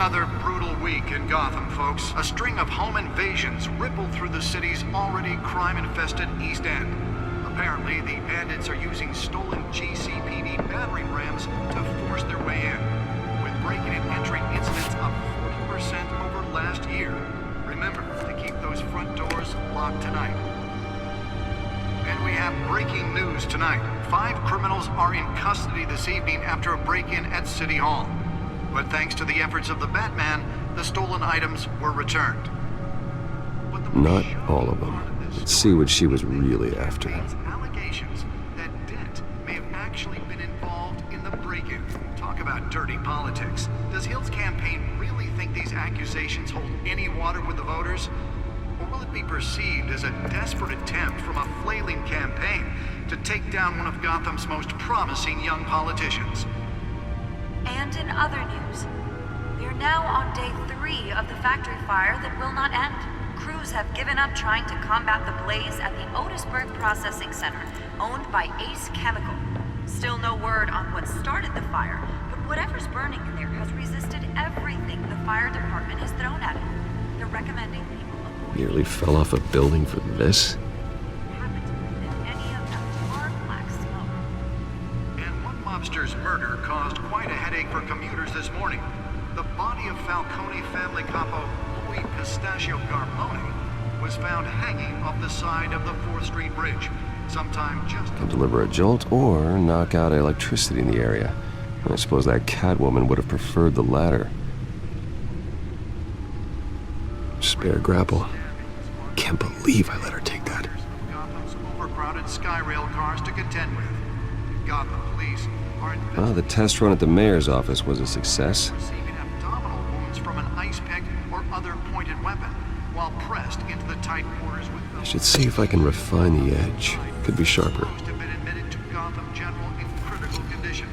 another brutal week in Gotham, folks. A string of home invasions rippled through the city's already crime-infested East End. Apparently, the bandits are using stolen GCPD battering rams to force their way in, with breaking and entering incidents up 40% over last year. Remember to keep those front doors locked tonight. And we have breaking news tonight. 5 criminals are in custody this evening after a break-in at City Hall. But thanks to the efforts of the Batman, the stolen items were returned. Not all of them. Let's see what she was really after. Allegations that Dent may have actually been involved in the break-in. Talk about dirty politics. Does Hill's campaign really think these accusations hold any water with the voters? Or will it be perceived as a desperate attempt from a flailing campaign to take down one of Gotham's most promising young politicians? And in other news, we are now on day 3 of the factory fire that will not end. Crews have given up trying to combat the blaze at the Otisburg Processing Center, owned by Ace Chemical. Still no word on what started the fire, but whatever's burning in there has resisted everything the fire department has thrown at it. They're recommending people avoid... Nearly fell off a building for this? Mobster's murder caused quite a headache for commuters this morning. The body of Falcone family capo Louis Pistachio Garmoni was found hanging off the side of the 4th Street Bridge, sometime just... Can deliver a jolt or knock out electricity in the area. I suppose that Catwoman would have preferred the latter. Spare grapple. Can't believe I let her take that. Gotham's overcrowded Skyrail cars to contend with. Gotham police are The test run at the mayor's office was a success. receiving abdominal wounds from an ice pick or other pointed weapon while pressed into the tight quarters with I should see if I can refine the edge. Could be sharper. Most have been admitted to Gotham General in critical condition.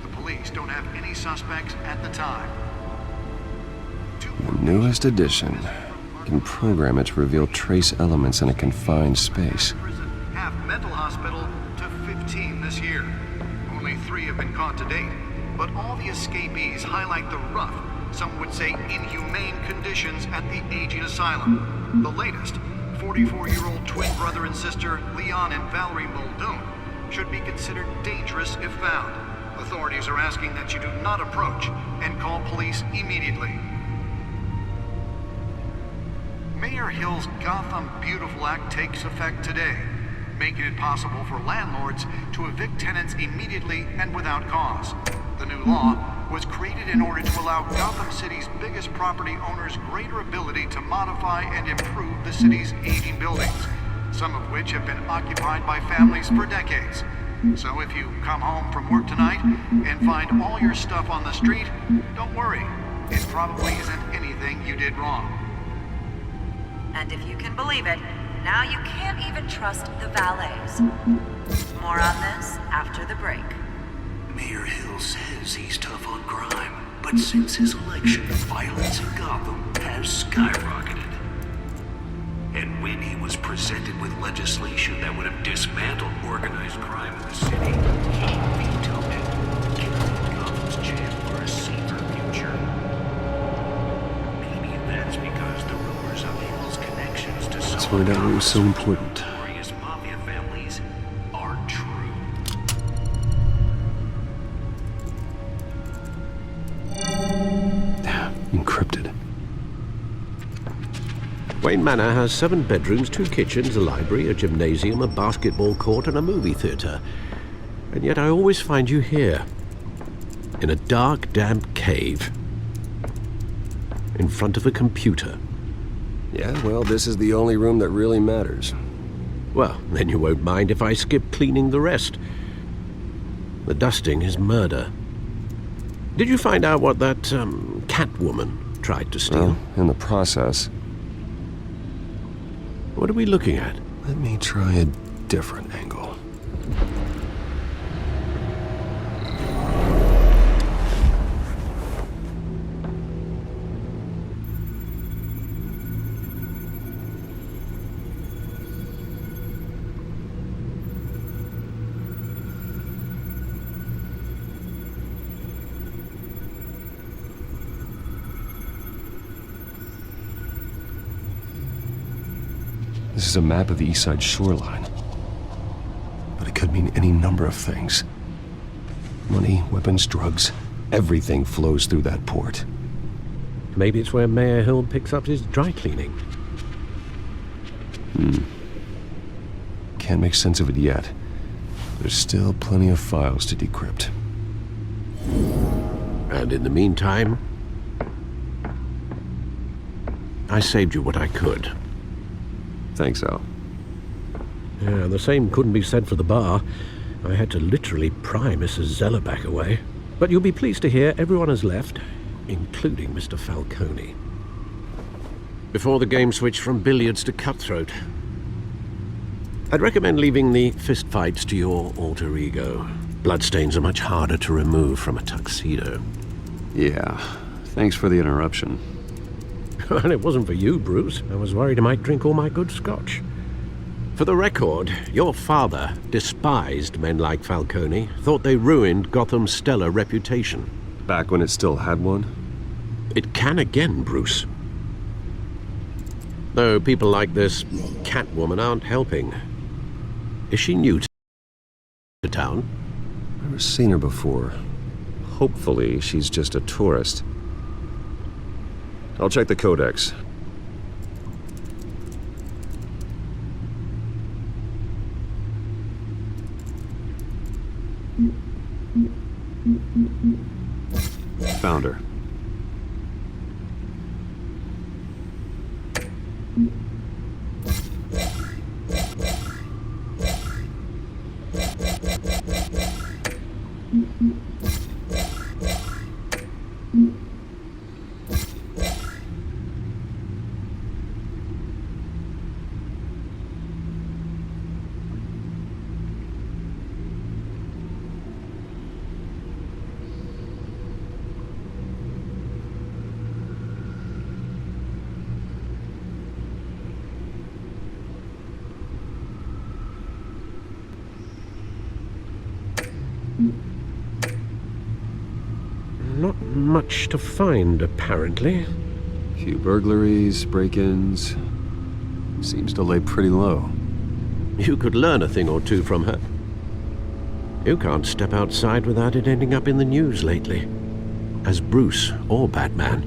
The police don't have any suspects at the time. The newest edition. Can program it to reveal trace elements in a confined space. Prison, half mental hospital to 15 this year. Only 3 have been caught to date, but all the escapees highlight the rough, some would say inhumane conditions at the aging asylum. The latest, 44-year-old twin brother and sister Leon and Valerie Muldoon, should be considered dangerous if found. Authorities are asking that you do not approach and call police immediately. Mayor Hill's Gotham Beautiful Act takes effect today, making it possible for landlords to evict tenants immediately and without cause. The new law was created in order to allow Gotham City's biggest property owners greater ability to modify and improve the city's aging buildings, some of which have been occupied by families for decades. So if you come home from work tonight and find all your stuff on the street, don't worry. It probably isn't anything you did wrong. And if you can believe it, now you can't even trust the valets. More on this after the break. Mayor Hill says he's tough on crime, but since his election, violence in Gotham has skyrocketed. And when he was presented with legislation that would have dismantled organized crime in the city, he vetoed it, killing Gotham's chance for a safer future. Maybe that's because the rumors of Hill's connections to Let's find out what was so important. notorious mafia families aren't true. Encrypted. Wayne Manor has 7 bedrooms, 2 kitchens, a library, a gymnasium, a basketball court, and a movie theater. And yet I always find you here, in a dark, damp cave, in front of a computer. Yeah, well, this is the only room that really matters. Well, then you won't mind if I skip cleaning the rest. The dusting is murder. Did you find out what that, Catwoman tried to steal? Well, in the process. What are we looking at? Let me try a different angle. This is a map of the East Side shoreline. But it could mean any number of things. Money, weapons, drugs, everything flows through that port. Maybe it's where Mayor Hill picks up his dry cleaning. Can't make sense of it yet. There's still plenty of files to decrypt. And in the meantime, I saved you what I could. Thanks, Al. Yeah, the same couldn't be said for the bar. I had to literally pry Mrs. Zellerback away. But you'll be pleased to hear everyone has left, including Mr. Falcone. Before the game switched from billiards to cutthroat. I'd recommend leaving the fistfights to your alter ego. Bloodstains are much harder to remove from a tuxedo. Yeah, thanks for the interruption. And it wasn't for you, Bruce. I was worried I might drink all my good scotch. For the record, your father despised men like Falcone, thought they ruined Gotham's stellar reputation. Back when it still had one? It can again, Bruce. Though people like this Catwoman aren't helping. Is she new to town? Never seen her before. Hopefully, she's just a tourist. I'll check the codex. Found her. Not much to find, apparently. Few burglaries, break-ins. Seems to lay pretty low. You could learn a thing or two from her. You can't step outside without it ending up in the news lately. As Bruce or Batman.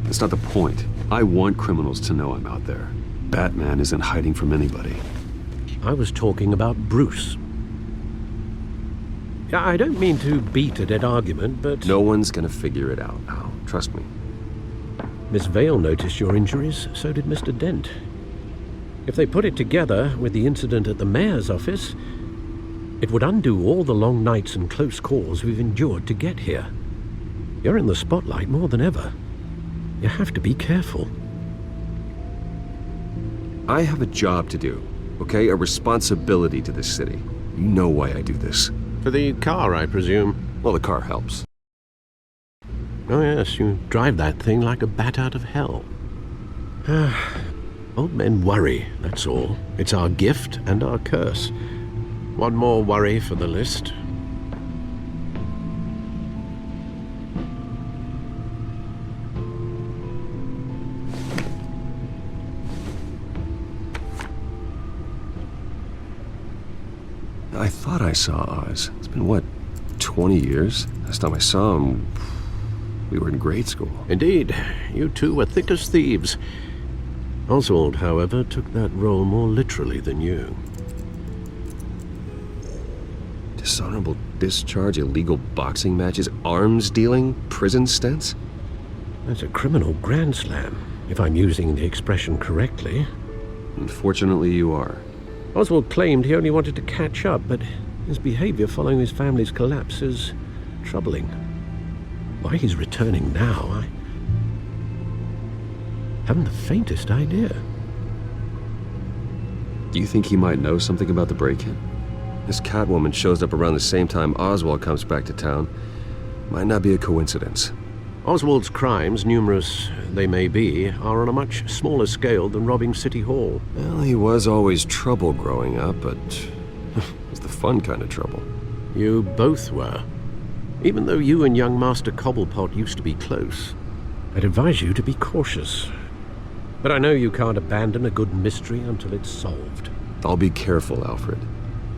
That's not the point. I want criminals to know I'm out there. Batman isn't hiding from anybody. I was talking about Bruce. I don't mean to beat a dead argument, but... No one's gonna figure it out, Al. Trust me. Miss Vale noticed your injuries, so did Mr. Dent. If they put it together with the incident at the mayor's office, it would undo all the long nights and close calls we've endured to get here. You're in the spotlight more than ever. You have to be careful. I have a job to do, okay? A responsibility to this city. You know why I do this. For the car, I presume. Well, the car helps. Oh yes, you drive that thing like a bat out of hell. Old men worry, that's all. It's our gift and our curse. One more worry for the list. I thought I saw Oz. It's been, what, 20 years? Last time I saw him, we were in grade school. Indeed, you two were thick as thieves. Oswald, however, took that role more literally than you. Dishonorable discharge, illegal boxing matches, arms dealing, prison stints? That's a criminal grand slam, if I'm using the expression correctly. Unfortunately, you are. Oswald claimed he only wanted to catch up, but his behavior following his family's collapse is troubling. Why he's returning now, I haven't the faintest idea. Do you think he might know something about the break-in? This Catwoman shows up around the same time Oswald comes back to town. Might not be a coincidence. Oswald's crimes, numerous they may be, are on a much smaller scale than robbing City Hall. Well, he was always trouble growing up, but it was the fun kind of trouble. You both were. Even though you and young Master Cobblepot used to be close, I'd advise you to be cautious. But I know you can't abandon a good mystery until it's solved. I'll be careful, Alfred.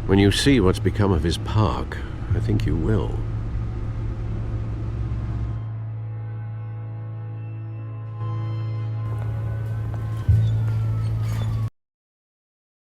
When you see what's become of his park, I think you will.